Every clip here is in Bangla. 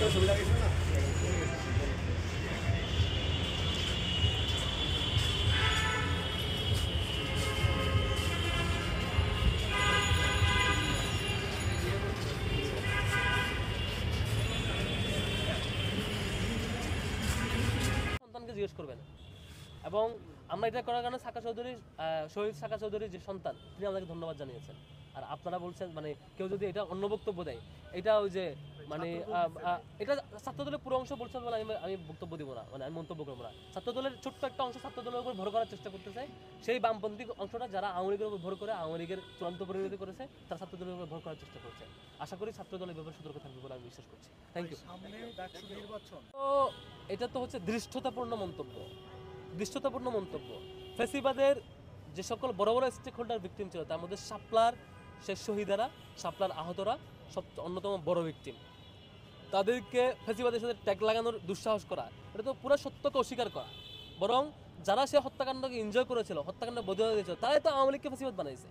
সন্তানকে জিজ্ঞেস করবেন। এবং আমরা এটা করার কারণে শহীদ সাকা চৌধুরীর যে সন্তান তিনি আমাদেরকে ধন্যবাদ জানিয়েছেন। আর আপনারা বলছেন মানে কেউ যদি এটা অন্য বক্তব্য দেয়, এটা ওই যে মানে এটা ছাত্রদলের পুরো অংশ বলছেন বলে আমি বক্তব্য দিব না, মানে আমি মন্তব্য করবো না। ছাত্রদলের ছোট্ট একটা অংশ ছাত্রদলের উপর ভর করার চেষ্টা করতেছে, সেই বামপন্থী অংশটা যারা আওয়ামী লীগের উপর ভর করে আওয়ামী লীগের চূড়ান্ত পরিণতি করেছে, তারা ছাত্রদলের উপর ভর করার চেষ্টা করছে। আশা করি ছাত্রদলের ব্যাপারে সতর্ক থাকবে বলে আমি বিশ্বাস করছি। Thank you. তো এটা তো হচ্ছে দৃষ্টতাপূর্ণ মন্তব্য। ফেসিবাদের যে সকল বড় বড় স্টেক হোল্ডার ভিকটিম ছিল, তার মধ্যে শাপলার শেষ শহীদেরা, শাপলার আহতরা সব অন্যতম বড় ভিকটিম। তাদেরকে ফেসিবাদের সাথে ট্যাগ লাগানোর দুঃসাহস করা, এটা তো পুরো সত্যকে অস্বীকার করা। বরং যারা সে হত্যাকাণ্ডকে এনজয় করেছিল, হত্যাকাণ্ড বৈধতা দিয়েছিল, তারাই তো আওয়ামী লীগকে ফেসিবাদ বানাইছে।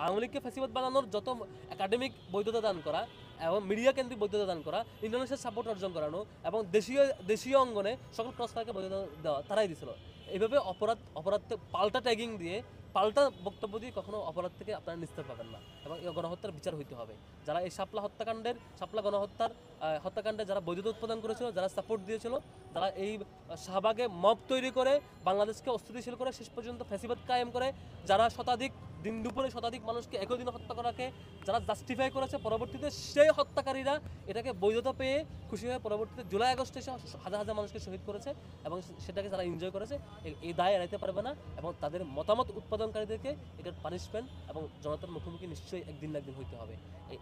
আওয়ামী লীগকে ফেসিবাদ বানানোর যত একাডেমিক বৈধতা দান করা এবং মিডিয়া কেন্দ্রিক বৈধতা দান করা, ইন্টারন্যাশনাল সাপোর্ট অর্জন করানো এবং দেশীয় অঙ্গনে সকল ক্রসফায়ারকে বৈধতা দেওয়া তারাই দিছিল। এইভাবে অপরাধ পাল্টা ট্যাগিং দিয়ে, পাল্টা বক্তব্য দিয়ে কখনো অপরাধ থেকে আপনারা নিস্তার পাবেন না এবং এই গণহত্যার বিচার হইতে হবে। যারা এই শাপলা হত্যাকাণ্ডে যারা বৈধতা উৎপাদন করেছিল, যারা সাপোর্ট দিয়েছিল, যারা এই শাহবাগে মব তৈরি করে বাংলাদেশকে অস্থিতিশীল করে শেষ পর্যন্ত ফ্যাসিবাদ কায়েম করে, যারা দিন দুপুরে শতাধিক মানুষকে একই দিনে হত্যা করাকে যারা জাস্টিফাই করেছে, পরবর্তীতে সেই হত্যাকারীরা এটাকে বৈধতা পেয়ে খুশি হয়ে পরবর্তীতে জুলাই আগস্টে এসে হাজার হাজার মানুষকে শহীদ করেছে এবং সেটাকে যারা এনজয় করেছে, এই দায় এড়াইতে পারবে না এবং তাদের মতামত উৎপাদনকারীদেরকে এটার পানিশমেন্ট এবং জনতার মুখোমুখি নিশ্চয়ই একদিন না একদিন হইতে হবে।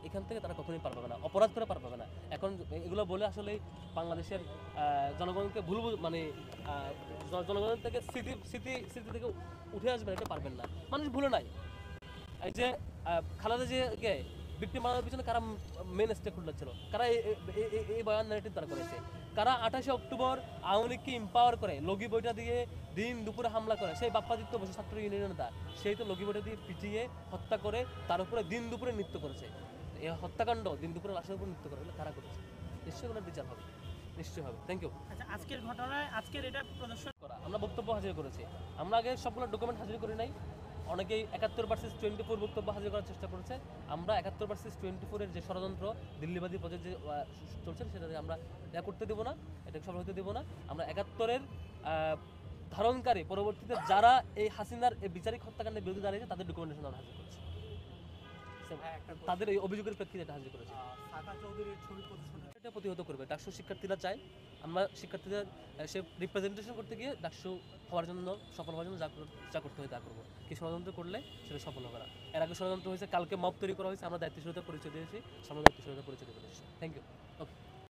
এখান থেকে তারা কখনোই পার পাবে না, অপরাধ করে পার পাবে না। এখন এগুলো বলে আসলে বাংলাদেশের জনগণকে মানে জনগণের থেকে স্মৃতি থেকে উঠে আসবেন, এটা পারবেন না। মানুষ ভুলে নাই এই যে খালেদা জিয়াকে ভিকটিম বানানোর পিছনে কারা মেন স্টেক হোল্ডার ছিল, কারা এই বয়ান ন্যারেটিভ তারা করেছে, কারা 28 অক্টোবর আওয়ামী লীগকে এম্পাওয়ার করে লগি বইটা দিয়ে দিন দুপুরে হামলা করে, সেই বাপ্পাদিত্য বসু ছাত্র ইউনিয়নের নেতা, সেই তো লগি বইটা দিয়ে পিটিয়ে হত্যা করে তার উপরে দিন দুপুরে নৃত্য করেছে। এই হত্যাকাণ্ড দিন দুপুরে লাশের উপর নৃত্য করে কারা করেছে, নিশ্চয়ই ওনার বিচার হবে, নিশ্চয়ই হবে। Thank you. আচ্ছা, আজকের ঘটনায় আজকের এটা প্রদর্শন করা আমরা বক্তব্য হাজির করেছি, আমরা আগে সবগুলো ডকুমেন্ট হাজির করি নাই। অনেকেই 71/24 বক্তব্য হাজির করার চেষ্টা করেছে। আমরা 71/24 যে ষড়যন্ত্র দিল্লিবাদী প্রজেক্ট যে চলছে সেটাতে আমরা এটা করতে দেবো না, এটা সফল হতে দেবো না। আমরা 71-এর ধারণকারী পরবর্তীতে যারা এই হাসিনার এই বিচারিক হত্যাকাণ্ডের বিরুদ্ধে দাঁড়িয়েছে তাদের ডকুমেন্টেশন আমরা হাজির করেছি, তাদের এই অভিযোগের প্রেক্ষিতে এটা হাজির করেছি। এটা প্রতিহত করবে ডাকসু শিক্ষার্থীরা চায়, আমরা শিক্ষার্থীদের সে রিপ্রেজেন্টেশন করতে গিয়ে ডাকসু হওয়ার জন্য, সফল হওয়ার জন্য যা করতে হয় তা করবো। কি ষড়যন্ত্র করলে সেটা সফল হবে না। এর আগে ষড়যন্ত্র হয়েছে, কালকে মব তৈরি করা হয়েছে, আমরা দায়িত্বশীলতার পরিচয় দিয়েছি, সামনে দায়িত্বশীলতার পরিচয় দেবো। Thank you. ওকে।